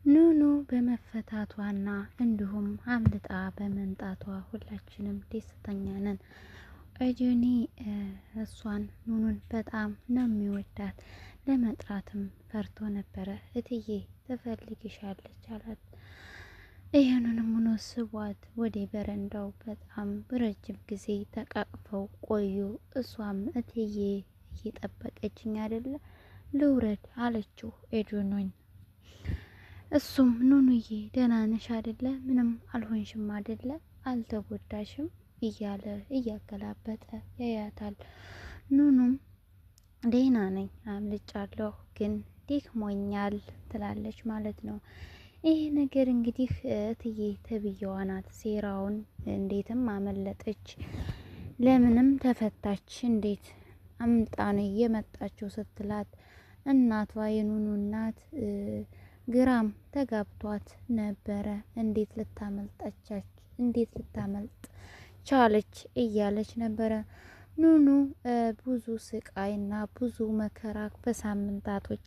ኑኑ በመፈታቷና እንዲሁም አምልጣ በመምጣቷ ሁላችንም ደስተኛ ነን። ኤጀኒ እሷን ኑኑን በጣም ነው የሚወዳት። ለመጥራትም ፈርቶ ነበረ። እትዬ ትፈልግሻለች አላት። ይህንንም ሆኖ ስቧት ወደ በረንዳው በጣም ረጅም ጊዜ ተቃቅፈው ቆዩ። እሷም እትዬ እየጠበቀችኝ አይደለ ልውረድ አለችው ኤጀኒን። እሱም ኑኑዬ ደህና ነሽ አይደለ? ምንም አልሆንሽም አይደለ? አልተጎዳሽም እያለ እያገላበጠ ያያታል። ኑኑም ደህና ነኝ አምልጫለሁ፣ ግን ደክሞኛል ትላለች ማለት ነው። ይህ ነገር እንግዲህ እትዬ ተብዬዋ ናት። ሴራውን እንዴትም አመለጠች፣ ለምንም ተፈታች፣ እንዴት አምልጣ ነው የመጣችው ስትላት እናቷ የኑኑ እናት ግራም ተጋብቷት ነበረ። እንዴት ልታመልጥ ቻለች እያለች ነበረ። ኑኑ ብዙ ስቃይና ብዙ መከራ በሳምንታቶች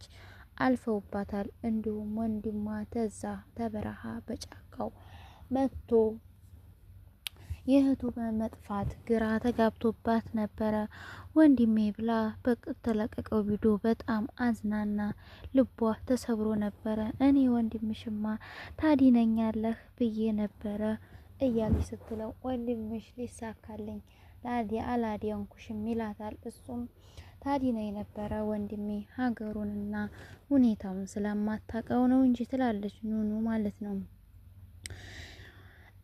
አልፈውባታል። እንዲሁም ወንድሟ ተዛ ተበረሃ በጫካው መጥቶ የእህቱ በመጥፋት ግራ ተጋብቶባት ነበረ። ወንድሜ ብላ በተለቀቀው ቪዲዮ በጣም አዝናና ልቧ ተሰብሮ ነበረ። እኔ ወንድምሽማ ታዲነኛለህ ብዬ ነበረ እያለች ስትለው ወንድምሽ ሊሳካልኝ አላዲያንኩሽም ይላታል። እሱም ታዲነኝ ነበረ ወንድሜ ሀገሩንና ሁኔታውን ስለማታውቀው ነው እንጂ ትላለች ኑኑ ማለት ነው።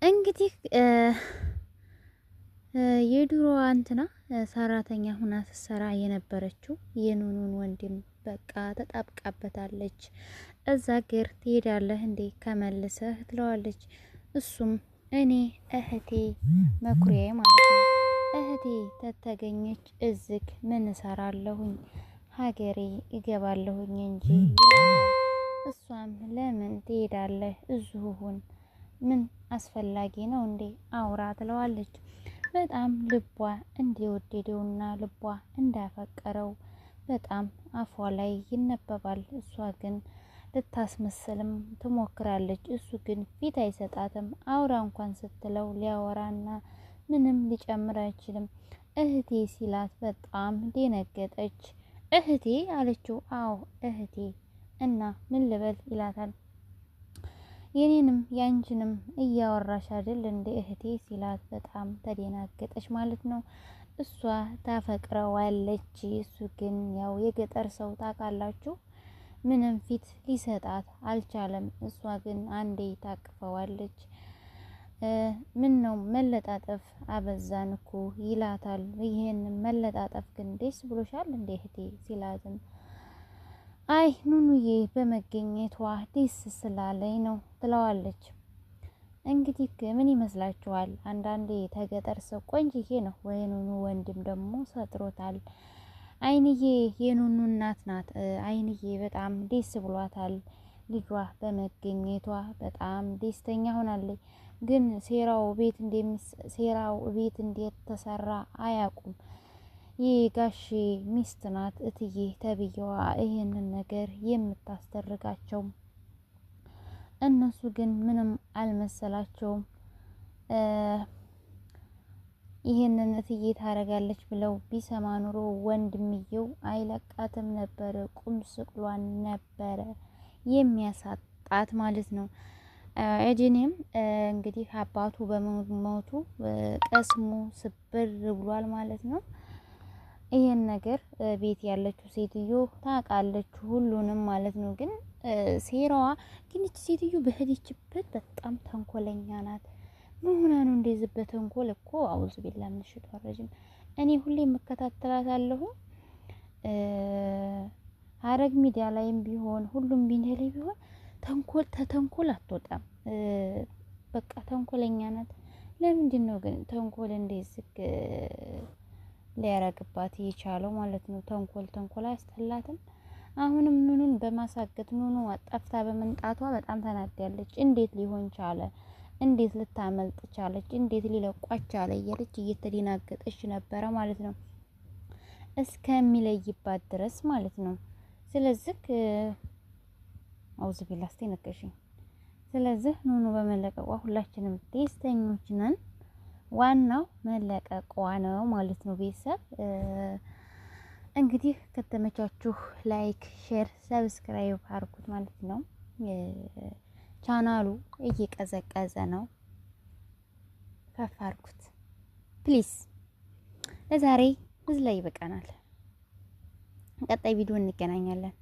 እንግዲህ የድሮዋ እንትና ሰራተኛ ሁና ስትሰራ የነበረችው የኑኑን ወንድም በቃ ተጣብቃበታለች። እዛ ገር ትሄዳለህ እንዴ ከመልሰህ ትለዋለች። እሱም እኔ እህቴ መኩሪያ ማለት ነው እህቴ ተተገኘች እዝግ ምን እሰራለሁኝ ሀገሬ እገባለሁኝ እንጂ ይላታል። እሷም ለምን ትሄዳለህ እዚሁን ምን አስፈላጊ ነው እንዴ አውራ ትለዋለች። በጣም ልቧ እንደወደደውና ልቧ እንዳፈቀረው በጣም አፏ ላይ ይነበባል። እሷ ግን ልታስመስልም ትሞክራለች። እሱ ግን ፊት አይሰጣትም። አውራ እንኳን ስትለው ሊያወራና ምንም ሊጨምር አይችልም። እህቴ ሲላት በጣም ደነገጠች። እህቴ አለችው። አዎ እህቴ እና ምን ልበል ይላታል። የኔንም ያንቺንም እያወራሽ አይደል እንደ እህቴ ሲላት በጣም ተደናገጠች ማለት ነው። እሷ ታፈቅረዋለች። እሱ ግን ያው የገጠር ሰው ታውቃላችሁ ምንም ፊት ሊሰጣት አልቻለም። እሷ ግን አንዴ ታቅፈዋለች። ምን ነው መለጣጠፍ አበዛን እኮ ይላታል። ይሄን መለጣጠፍ ግን ደስ ብሎሻል እንደ እህቴ ሲላትም አይ ኑኑዬ በመገኘቷ ደስ ስላለኝ ነው ትለዋለች። እንግዲህ ምን ይመስላችኋል? አንዳንዴ ተገጠር ሰው ቆንጅዬ ነው ወይ ኑኑ ወንድም ደግሞ ሰጥሮታል። አይንዬ የኑኑ እናት ናት። አይንዬ በጣም ደስ ብሏታል። ልጇ በመገኘቷ በጣም ደስተኛ ሆናለች። ግን ሴራው ቤት እንዴት ተሰራ አያውቁም። ይህ ጋሼ ሚስት ናት እትዬ ተብዬዋ ይሄንን ነገር የምታስደርጋቸው። እነሱ ግን ምንም አልመሰላቸውም። ይሄንን እትዬ ታረጋለች ብለው ቢሰማ ኑሮ ወንድምየው አይለቃትም ነበር። ቁም ስቅሏን ነበረ የሚያሳጣት ማለት ነው። ኤጀኒም እንግዲህ አባቱ በመሞቱ ቀስሙ ስብር ብሏል ማለት ነው። ይሄን ነገር ቤት ያለችው ሴትዮ ታውቃለች ሁሉንም ማለት ነው። ግን ሴራዋ ግን እቺ ሴትዮ በሄደችበት በጣም ተንኮለኛ ናት። መሆና ነው እንደዚህ በተንኮል እኮ አውዝ ቢላ ምንሽቶ አረጅም እኔ ሁሌ መከታተላታለሁ። ሀረግ ሚዲያ ላይም ቢሆን ሁሉም ቢንሄ ላይ ቢሆን ተንኮል አትወጣም። በቃ ተንኮለኛ ናት። ለምንድን ነው ግን ተንኮል እንደዚህ ሊያረግባት የቻለው ማለት ነው? ተንኮል አያስጠላትም? አሁንም ኑኑን በማሳገት ኑኑ ጠፍታ በመንጣቷ በጣም ተናዳለች። እንዴት ሊሆን ቻለ? እንዴት ልታመልጥ ቻለች? እንዴት ሊለቋት ቻለ? እያለች እየተደናገጠች ነበረ ማለት ነው፣ እስከሚለይባት ድረስ ማለት ነው። ስለዚህ አውዝ ቢላስቴ ነቀሽኝ። ስለዚህ ኑኑ በመለቀቋ ሁላችንም ደስተኞች ነን። ዋናው መለቀቋ ነው ማለት ነው። ቤተሰብ እንግዲህ ከተመቻችሁ ላይክ፣ ሼር፣ ሰብስክራይብ አድርጉት ማለት ነው። ቻናሉ እየቀዘቀዘ ነው። ከፍ አድርጉት ፕሊስ። ለዛሬ እዚህ ላይ ይበቃናል። ቀጣይ ቪዲዮ እንገናኛለን።